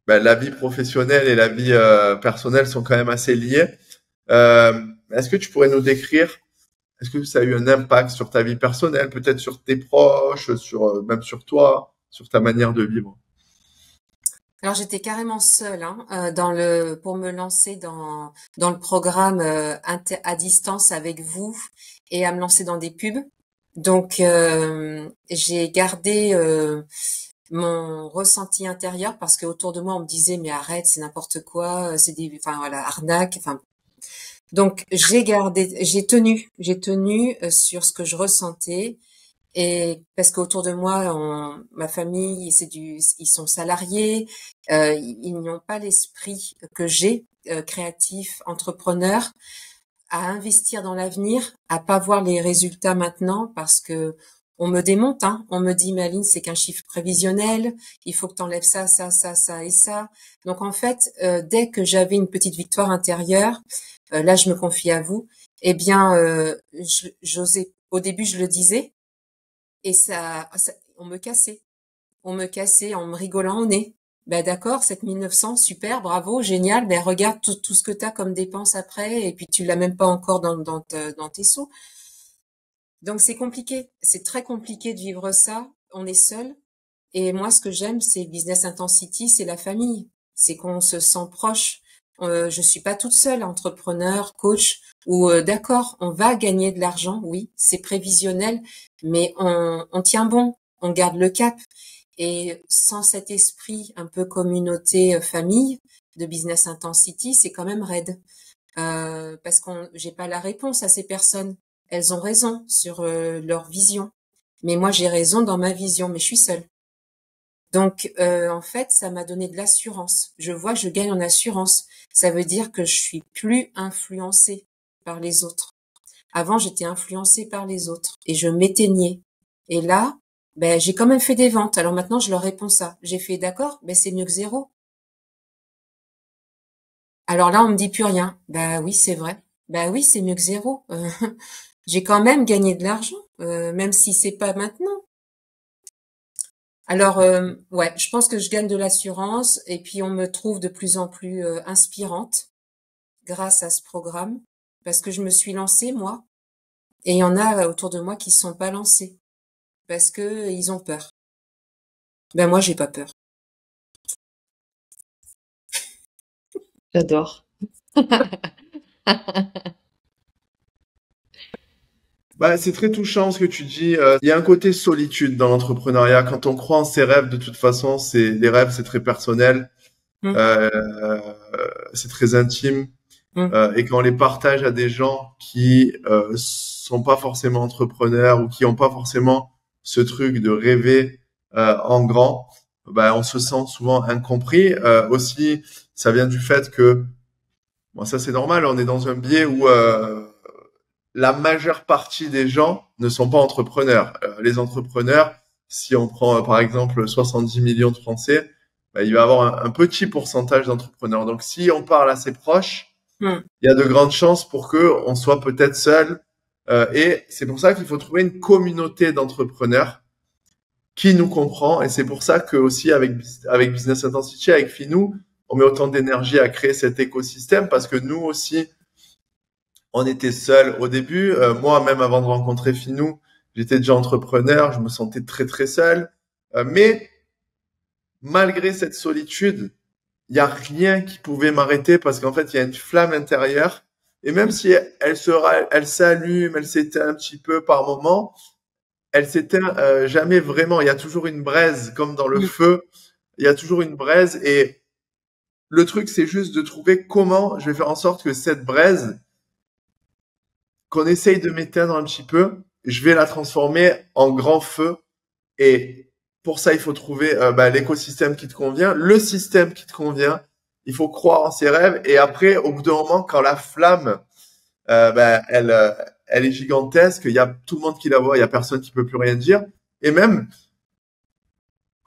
la vie professionnelle et la vie personnelle sont quand même assez liées. Est-ce que tu pourrais nous décrire, est-ce que ça a eu un impact sur ta vie personnelle, peut-être sur tes proches, sur même sur toi, sur ta manière de vivre? Alors j'étais carrément seule hein, pour me lancer dans le programme à distance avec vous et à me lancer dans des pubs. Donc j'ai gardé mon ressenti intérieur parce que autour de moi on me disait mais arrête, c'est n'importe quoi, c'est des enfin voilà, arnaque, enfin donc j'ai tenu sur ce que je ressentais et parce qu'autour de moi ma famille ils sont salariés, ils n'ont pas l'esprit que j'ai, créatif, entrepreneur, à investir dans l'avenir, à pas voir les résultats maintenant parce que on me démonte, hein. On me dit, Maline, c'est qu'un chiffre prévisionnel, il faut que tu enlèves ça, ça, ça, ça et ça. Donc en fait, dès que j'avais une petite victoire intérieure, là je me confie à vous, eh bien, j'osais, au début je le disais, et on me cassait. On me cassait en me rigolant au nez. Ben d'accord, 7 900, super, bravo, génial. Ben regarde tout ce que tu as comme dépenses après, et puis tu l'as même pas encore dans tes sous. Donc c'est compliqué, c'est très compliqué de vivre ça. On est seul. Et moi, ce que j'aime, c'est Business Intensity, c'est la famille. C'est qu'on se sent proche. Je suis pas toute seule, entrepreneur, coach, ou d'accord, on va gagner de l'argent, oui, c'est prévisionnel, mais on tient bon, on garde le cap. Et sans cet esprit un peu communauté, famille de Business Intensity, c'est quand même raide. Parce qu'on j'ai pas la réponse à ces personnes. Elles ont raison sur leur vision. Mais moi, j'ai raison dans ma vision, mais je suis seule. Donc, en fait, ça m'a donné de l'assurance. Je vois que je gagne en assurance. Ça veut dire que je suis plus influencée par les autres. Avant, j'étais influencée par les autres et je m'éteignais. Et là, ben, j'ai quand même fait des ventes. Alors maintenant, je leur réponds ça. J'ai fait d'accord, ben c'est mieux que zéro. Alors là, on me dit plus rien. Bah oui, c'est vrai. Bah oui, c'est mieux que zéro. J'ai quand même gagné de l'argent, même si c'est pas maintenant. Alors, ouais, je pense que je gagne de l'assurance et puis on me trouve de plus en plus inspirante grâce à ce programme parce que je me suis lancée, moi, et il y en a autour de moi qui se sont pas lancés parce que ils ont peur. Ben moi, j'ai pas peur. J'adore. Bah, c'est très touchant ce que tu dis. Il y a un côté solitude dans l'entrepreneuriat. Quand on croit en ses rêves, de toute façon, les rêves, c'est très personnel, Hum, euh, c'est très intime. hum, Et quand on les partage à des gens qui sont pas forcément entrepreneurs ou qui ont pas forcément ce truc de rêver en grand, bah, on se sent souvent incompris. Aussi, ça vient du fait que, bon, ça c'est normal, on est dans un biais où la majeure partie des gens ne sont pas entrepreneurs. Les entrepreneurs, si on prend par exemple 70 millions de Français, bah, il va y avoir un petit pourcentage d'entrepreneurs. Donc si on parle à ses proches, hum. il y a de grandes chances pour que on soit peut-être seul. Et c'est pour ça qu'il faut trouver une communauté d'entrepreneurs qui nous comprend. Et c'est pour ça que aussi avec Business Intensity, avec Finou, on met autant d'énergie à créer cet écosystème parce que nous aussi, on était seuls au début. Moi, même avant de rencontrer Finou, j'étais déjà entrepreneur. Je me sentais très très seul. Mais malgré cette solitude, il y a rien qui pouvait m'arrêter parce qu'en fait, il y a une flamme intérieure. Et même si elle s'allume, elle s'éteint un petit peu par moment, elle s'éteint jamais vraiment. Il y a toujours une braise, comme dans le Hum. feu. Il y a toujours une braise. Et le truc, c'est juste de trouver comment je vais faire en sorte que cette braise, qu'on essaye de m'éteindre un petit peu, je vais la transformer en grand feu. Et pour ça, il faut trouver bah, l'écosystème qui te convient, le système qui te convient. Il faut croire en ses rêves. Et après, au bout d'un moment, quand la flamme, bah, elle est gigantesque, il y a tout le monde qui la voit, il y a personne qui peut plus rien dire. Et même,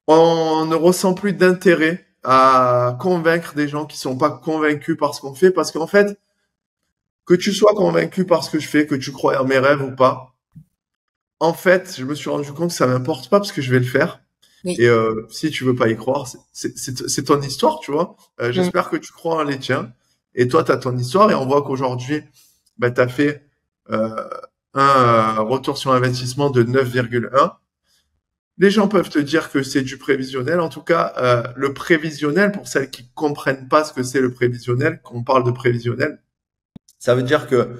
on ne ressent plus d'intérêt à convaincre des gens qui sont pas convaincus par ce qu'on fait. Parce qu'en fait, que tu sois convaincu par ce que je fais, que tu crois en mes rêves ou pas, en fait, je me suis rendu compte que ça m'importe pas parce que je vais le faire. Oui. Et si tu veux pas y croire, c'est ton histoire, tu vois. Hum, J'espère que tu crois en les tiens. Et toi, tu as ton histoire. Et on voit qu'aujourd'hui, bah, tu as fait euh, un retour sur investissement de 9,1. Les gens peuvent te dire que c'est du prévisionnel. En tout cas, le prévisionnel, pour celles qui comprennent pas ce que c'est le prévisionnel, qu'on parle de prévisionnel, ça veut dire que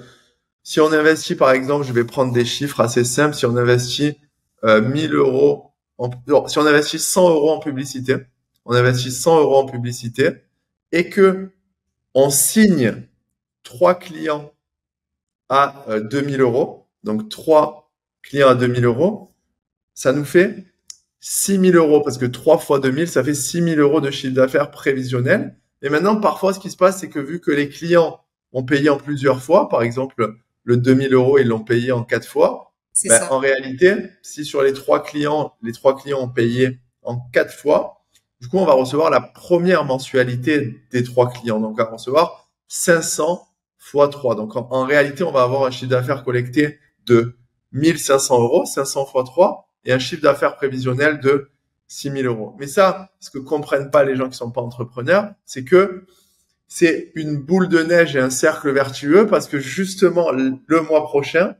si on investit, par exemple, je vais prendre des chiffres assez simples, si on investit 1000 euros, non, si on investit 100 euros en publicité, on investit 100 euros en publicité et que on signe 3 clients à 2000 euros, donc 3 clients à 2000 euros, ça nous fait 6000 euros parce que 3 fois 2000, ça fait 6000 euros de chiffre d'affaires prévisionnel. Et maintenant, parfois, ce qui se passe, c'est que vu que les clients ont payé en plusieurs fois, par exemple, le 2000 euros, ils l'ont payé en 4 fois, c'est ben, ça. en réalité, si sur les 3 clients ont payé en 4 fois, du coup, on va recevoir la première mensualité des 3 clients. Donc, on va recevoir 500 fois 3. Donc, en réalité, on va avoir un chiffre d'affaires collecté de 1500 euros, 500 fois 3, et un chiffre d'affaires prévisionnel de 6000 euros. Mais ça, ce que comprennent pas les gens qui sont pas entrepreneurs, c'est que c'est une boule de neige et un cercle vertueux parce que justement, le mois prochain,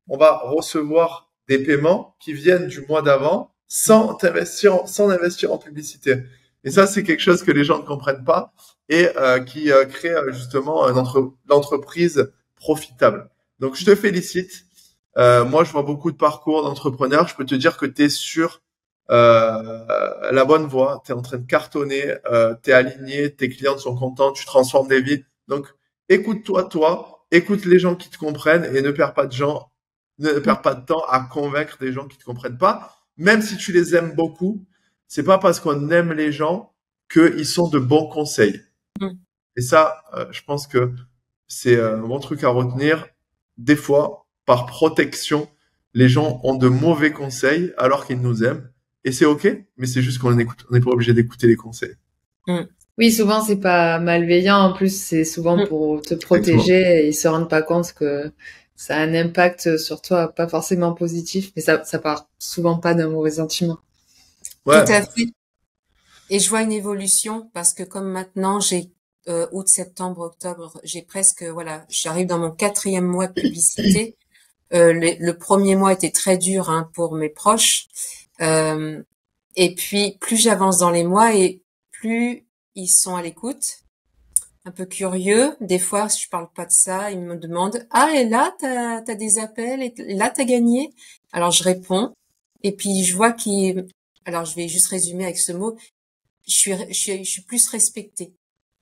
on va recevoir des paiements qui viennent du mois d'avant sans investir en publicité. Et ça, c'est quelque chose que les gens ne comprennent pas et qui crée justement l'entreprise profitable. Donc, je te félicite. Moi, je vois beaucoup de parcours d'entrepreneurs. Je peux te dire que tu es sur la bonne voie. Tu es en train de cartonner, tu es aligné, tes clients sont contents, tu transformes des vies. Donc, écoute-toi, toi, écoute les gens qui te comprennent et ne perds pas de temps à convaincre des gens qui te comprennent pas. Même si tu les aimes beaucoup, c'est pas parce qu'on aime les gens qu'ils sont de bons conseils. Hum. Et ça, je pense que c'est un bon truc à retenir. Des fois, par protection, les gens ont de mauvais conseils alors qu'ils nous aiment. Et c'est OK, mais c'est juste qu'on écoute, on n'est pas obligé d'écouter les conseils. Hum, Oui, souvent c'est pas malveillant. En plus, c'est souvent hum. pour te Exactement. protéger et ils se rendent pas compte que ça a un impact sur toi, pas forcément positif, mais ça part souvent pas d'un mauvais sentiment. Ouais. Tout à fait. Et je vois une évolution parce que comme maintenant j'ai août, septembre, octobre, j'ai presque voilà, j'arrive dans mon 4e mois de publicité. Le premier mois était très dur hein, pour mes proches. Et puis plus j'avance dans les mois et plus ils sont à l'écoute, un peu curieux. Des fois, je parle pas de ça, ils me demandent ah et là t'as des appels et là t'as gagné. Alors je réponds et puis je vois qu'ils alors je vais juste résumer avec ce mot. Je suis plus respectée.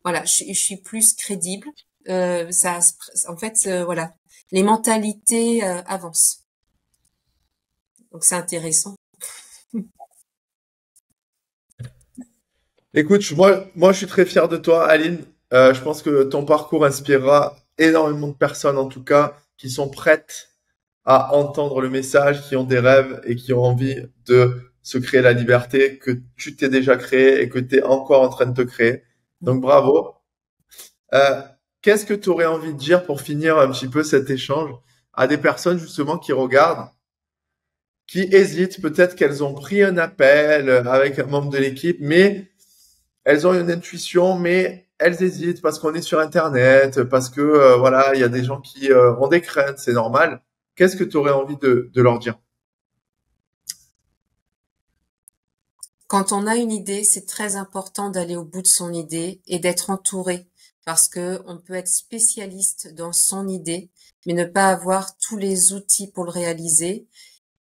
Voilà, je suis plus crédible. Ça, en fait, voilà, les mentalités avancent. Donc c'est intéressant. Écoute, moi, je suis très fier de toi, Aline. Je pense que ton parcours inspirera énormément de personnes, en tout cas, qui sont prêtes à entendre le message, qui ont des rêves et qui ont envie de se créer la liberté que tu t'es déjà créée et que tu es encore en train de te créer. Donc bravo. Euh, Qu'est-ce que tu aurais envie de dire pour finir un petit peu cet échange à des personnes justement qui regardent, qui hésitent, peut-être qu'elles ont pris un appel avec un membre de l'équipe, mais elles ont une intuition, mais elles hésitent parce qu'on est sur Internet, parce que voilà, il y a des gens qui ont des craintes, c'est normal. Qu'est-ce que tu aurais envie de leur dire? Quand on a une idée, c'est très important d'aller au bout de son idée et d'être entouré parce que on peut être spécialiste dans son idée, mais ne pas avoir tous les outils pour le réaliser.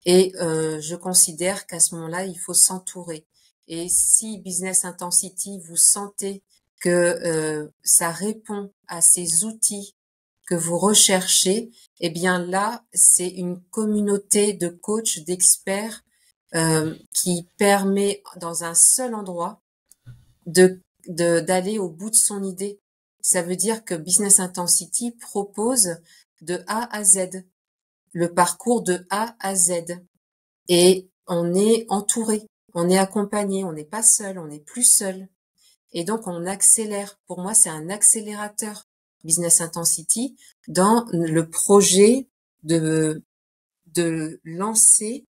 Et je considère qu'à ce moment-là, il faut s'entourer. Et si Business Intensity, vous sentez que ça répond à ces outils que vous recherchez, eh bien là, c'est une communauté de coachs, d'experts qui permet dans un seul endroit d'aller au bout de son idée. Ça veut dire que Business Intensity propose de A à Z, le parcours de A à Z. Et on est entouré, on est accompagné, on n'est pas seul, on n'est plus seul. Et donc on accélère. Pour moi, c'est un accélérateur, Business Intensity, dans le projet de lancer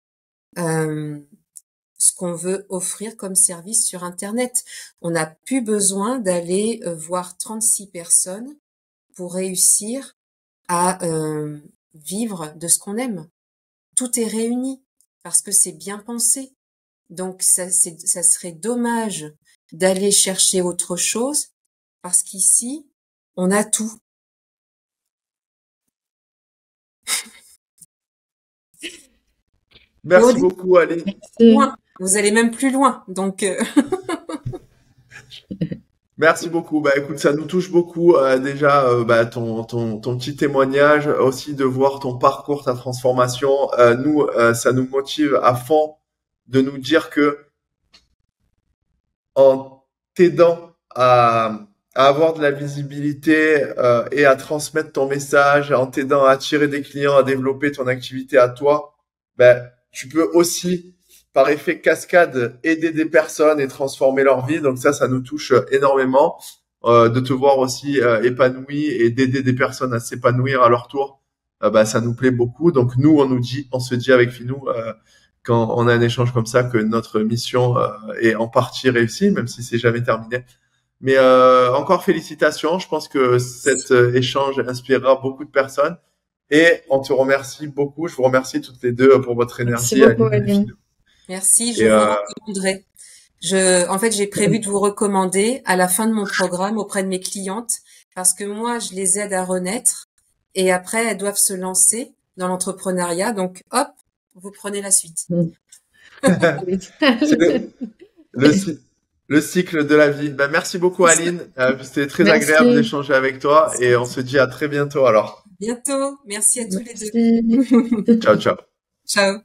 ce qu'on veut offrir comme service sur Internet. On n'a plus besoin d'aller voir 36 personnes pour réussir à vivre de ce qu'on aime. Tout est réuni parce que c'est bien pensé. Donc ça serait dommage d'aller chercher autre chose parce qu'ici, on a tout. Merci beaucoup, Aline. Loin. Vous allez même plus loin. Donc Merci beaucoup. Bah écoute, ça nous touche beaucoup déjà bah, ton petit témoignage, aussi de voir ton parcours, ta transformation. Nous, ça nous motive à fond de nous dire que en t'aidant à avoir de la visibilité et à transmettre ton message, en t'aidant à attirer des clients, à développer ton activité à toi, ben, tu peux aussi, par effet cascade, aider des personnes et transformer leur vie. Donc ça nous touche énormément de te voir aussi épanoui et d'aider des personnes à s'épanouir à leur tour. Ben, ça nous plaît beaucoup. Donc nous, on se dit avec Finou, quand on a un échange comme ça, que notre mission est en partie réussie, même si c'est jamais terminé. Mais encore félicitations. Je pense que cet échange inspirera beaucoup de personnes. Et on te remercie beaucoup. Je vous remercie toutes les deux pour votre énergie. Merci beaucoup, Aline. Merci, je vous recommanderai. En fait, j'ai prévu de vous recommander à la fin de mon programme auprès de mes clientes parce que moi, je les aide à renaître et après, elles doivent se lancer dans l'entrepreneuriat. Donc, hop, vous prenez la suite. C'est le cycle de la vie. Ben, merci beaucoup, Aline. C'était très agréable d'échanger avec toi et on se dit à très bientôt alors. Bientôt. Merci à tous les deux. Ciao, ciao. Ciao.